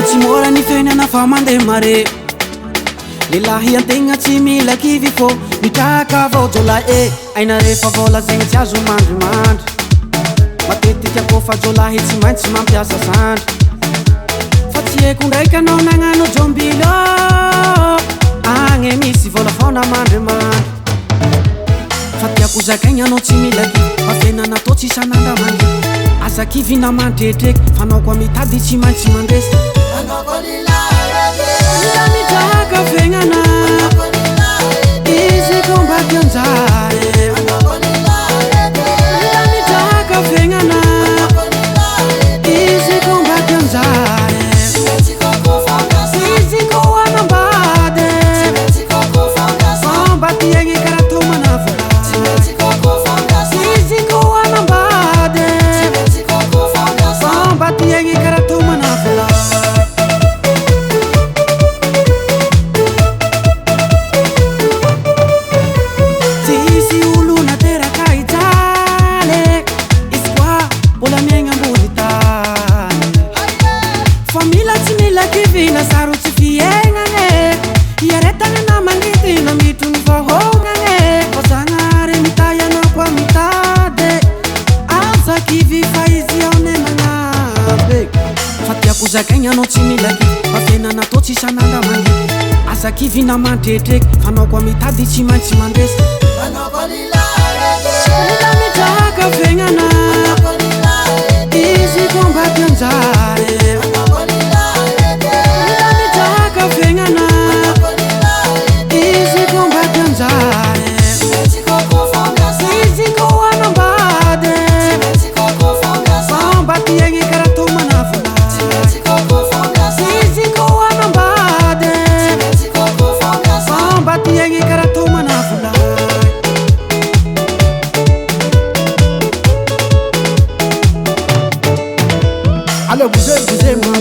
Tsy mora ny fiainana fa mandeha mare Lelahy antegna tsy mila kivy fô mitraka avao jolahy aina rehefa voalazegna tsy azo mandrimandry matetika kofa jolahy tsy maintsy mampiasa zandry fa tsy haiko ndraiky anao nagnano jombilo agny misy vola foana mandrimandry fa tiako zakaigny anao tsy mila kivy fa fiainana atao tsy isan'andra mangy asa kivy na mandretreky fa anao koa mitady tsy maintsy mandresy la mitraka fiaignana izy kombaky anjare la mitraka fiaignana izy kombaky anjare izy koa anambady fombaty agny karaha manavola izy koa anambady fombaty agny karaha manavola Kivina saro tsy fiaignane iaretagna na mangitina mitony vahognane ozagnare mitay anao koa mitady aza kivy fa izy aone magnabe fa tiako zakaigny anao tsy mila kivy fa fiainana atao tsy isan'andra mangy aza kivy na mandretreky fa anao koa mitady tsy maintsy mandresy la mitraka fiaignana izy kombaky anjare Alors bougez-moi